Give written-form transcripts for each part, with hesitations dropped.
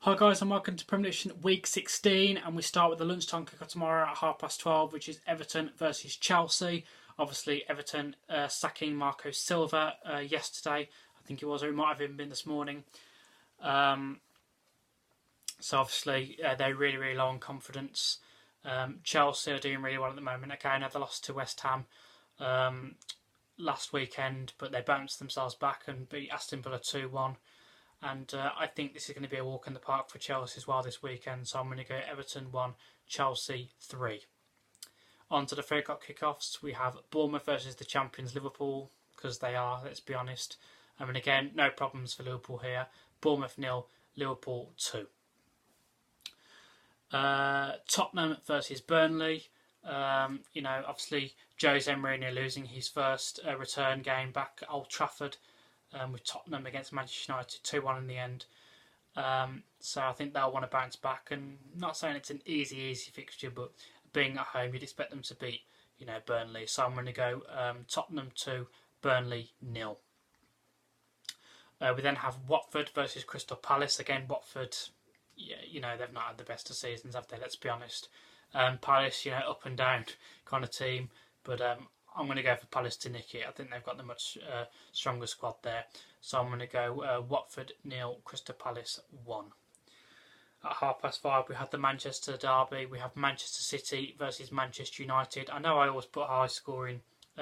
Hi guys and welcome to Premier League Week 16, and we start with the lunchtime kick-off tomorrow at 12:30, which is Everton versus Chelsea. Obviously Everton sacking Marco Silva yesterday, I think it was, or it might have even been this morning. So obviously they're really low on confidence. Chelsea are doing really well at the moment. Okay, now they lost to West Ham last weekend, but they bounced themselves back and beat Aston Villa 2-1. And I think this is going to be a walk in the park for Chelsea as well this weekend. So I'm going to go Everton 1, Chelsea 3. On to the 3 o'clock kickoffs. We have Bournemouth versus the champions Liverpool, because they are, let's be honest. And again, no problems for Liverpool here. Bournemouth 0, Liverpool 2. Tottenham versus Burnley. Obviously Jose Mourinho losing his first return game back at Old Trafford. With Tottenham against Manchester United 2-1 in the end. So I think they'll want to bounce back, and not saying it's an easy fixture, but being at home you'd expect them to beat Burnley. So I'm going to go Tottenham 2, Burnley 0. We then have Watford versus Crystal Palace. Again, Watford, they've not had the best of seasons, have they? Let's be honest. Palace, up and down kind of team, but I'm going to go for Palace to nick it. I think they've got the much stronger squad there. So I'm going to go Watford 0, Crystal Palace 1. At 5:30 we have the Manchester derby. We have Manchester City versus Manchester United. I know I always put high scoring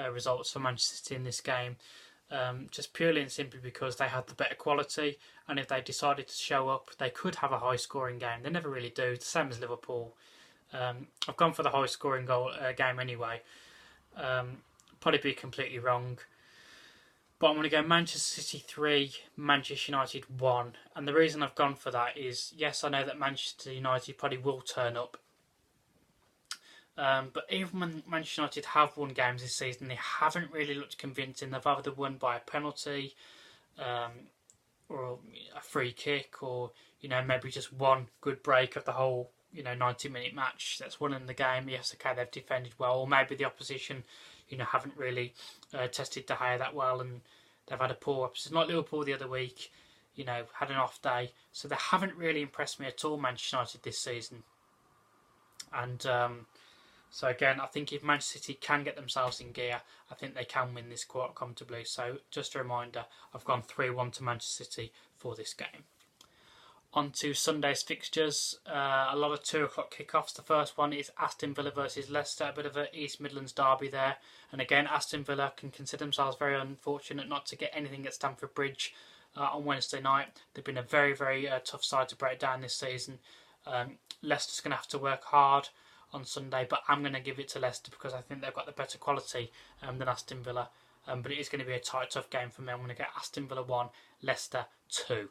results for Manchester City in this game. Just purely and simply because they had the better quality. And if they decided to show up, they could have a high scoring game. They never really do. The same as Liverpool. I've gone for the high scoring game anyway. Probably be completely wrong, but I'm going to go Manchester City 3, Manchester United 1. And the reason I've gone for that is, yes, I know that Manchester United probably will turn up, but even when Manchester United have won games this season, they haven't really looked convincing. They've either won by a penalty, or a free kick, or maybe just one good break of the whole 90-minute match that's won in the game. Yes, okay, they've defended well, or maybe the opposition haven't really tested De Gea that well, and they've had a poor opposition. Like Liverpool the other week, had an off day, so they haven't really impressed me at all, Manchester United, this season. And so again, I think if Manchester City can get themselves in gear, I think they can win this quite comfortably. So just a reminder, I've gone 3-1 to Manchester City for this game. On to Sunday's fixtures, a lot of 2 o'clock kickoffs. The first one is Aston Villa versus Leicester, a bit of an East Midlands derby there. And again, Aston Villa can consider themselves very unfortunate not to get anything at Stamford Bridge on Wednesday night. They've been a very tough side to break down this season. Leicester's going to have to work hard on Sunday, but I'm going to give it to Leicester because I think they've got the better quality than Aston Villa. But it is going to be a tight, tough game for me. I'm going to get Aston Villa 1, Leicester 2.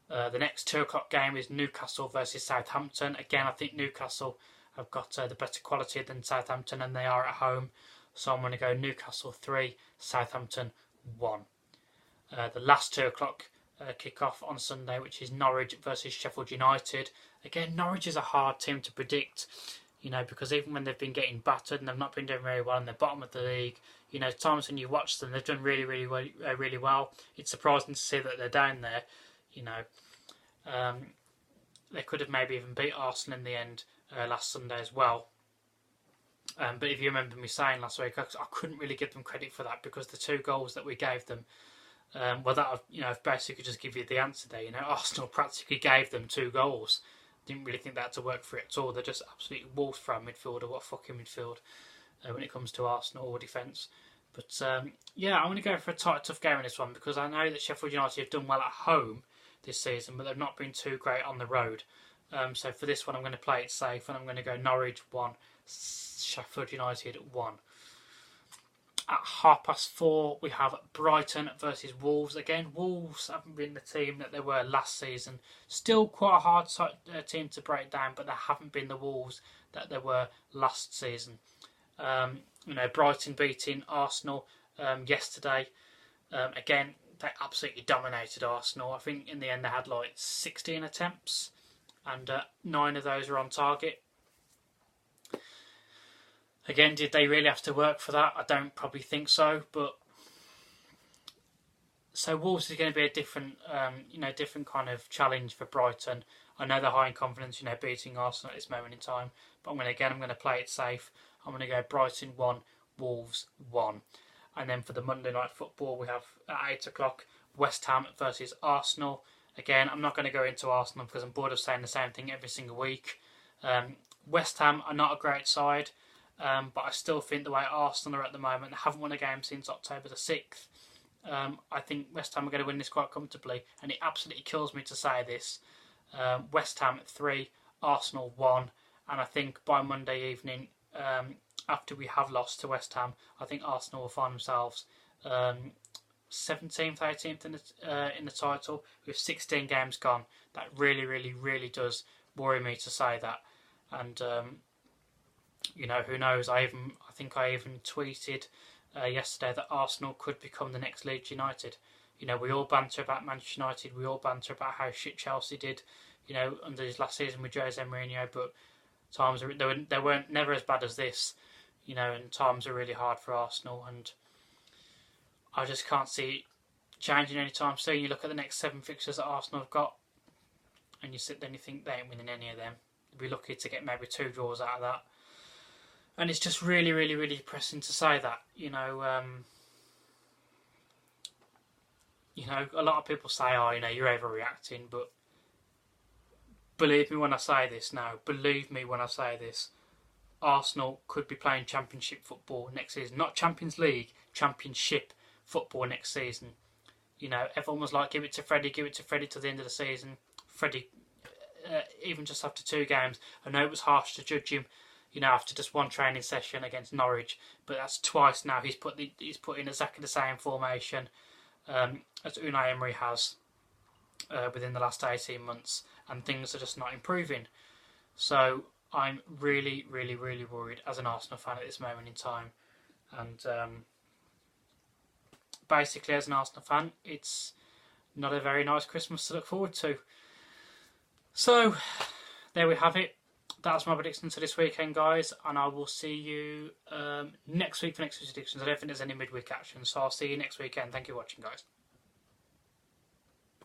The next 2 o'clock game is Newcastle versus Southampton. Again, I think Newcastle have got the better quality than Southampton, and they are at home. So I'm going to go Newcastle 3, Southampton 1. The last 2 o'clock kick-off on Sunday, which is Norwich versus Sheffield United. Again, Norwich is a hard team to predict, because even when they've been getting battered and they've not been doing very well in the bottom of the league, times when you watch them, they've done really well. It's surprising to see that they're down there. They could have maybe even beat Arsenal in the end last Sunday as well. But if you remember me saying last week, I couldn't really give them credit for that because the 2 goals that we gave them, I've basically just give you the answer there. Arsenal practically gave them 2 goals. Didn't really think that to work for it at all. They're just absolutely wolves from midfielder. What a fucking midfield when it comes to Arsenal or defence. But I'm going to go for a tight, tough game in this one because I know that Sheffield United have done well at home this season, but they've not been too great on the road. So for this one, I'm going to play it safe, and I'm going to go Norwich 1, Sheffield United 1. At 4:30, we have Brighton versus Wolves. Again, Wolves haven't been the team that they were last season. Still quite a hard team to break down, but they haven't been the Wolves that they were last season. Brighton beating Arsenal yesterday. Again, they absolutely dominated Arsenal. I think in the end they had 16 attempts, and 9 of those were on target. Again, did they really have to work for that? I don't probably think so, but So Wolves is going to be a different, different kind of challenge for Brighton. I know they're high in confidence, beating Arsenal at this moment in time. But I'm going to play it safe. I'm going to go Brighton 1, Wolves 1. And then for the Monday night football, we have at 8 o'clock West Ham versus Arsenal. Again, I'm not going to go into Arsenal because I'm bored of saying the same thing every single week. West Ham are not a great side, but I still think the way Arsenal are at the moment, they haven't won a game since October the 6th. I think West Ham are going to win this quite comfortably, and it absolutely kills me to say this. West Ham 3, Arsenal 1, and I think by Monday evening, after we have lost to West Ham, I think Arsenal will find themselves 17th, 18th in the title with 16 games gone. That really, really, really does worry me to say that. And who knows? I think I even tweeted yesterday that Arsenal could become the next Leeds United. We all banter about Manchester United. We all banter about how shit Chelsea did, under his last season with Jose Mourinho. But times they weren't never as bad as this, and times are really hard for Arsenal. And I just can't see it changing anytime soon. You look at the next 7 fixtures that Arsenal have got, and you sit there and you think they ain't winning any of them. They'll be lucky to get maybe 2 draws out of that. And it's just really, really, really depressing to say that. A lot of people say, "Oh, you're overreacting," but believe me when I say this now. Believe me when I say this. Arsenal could be playing Championship football next season, not Champions League, Championship football next season. Everyone was like, "Give it to Freddie to the end of the season." Freddie, even just after 2 games, I know it was harsh to judge him. After just 1 training session against Norwich, but that's twice now he's put in exactly the same formation as Unai Emery has within the last 18 months, and things are just not improving. So I'm really, really, really worried as an Arsenal fan at this moment in time, and basically as an Arsenal fan, it's not a very nice Christmas to look forward to. So there we have it. That's my predictions for this weekend, guys, and I will see you next week for next week's predictions. I don't think there's any midweek action, so I'll see you next weekend. Thank you for watching, guys.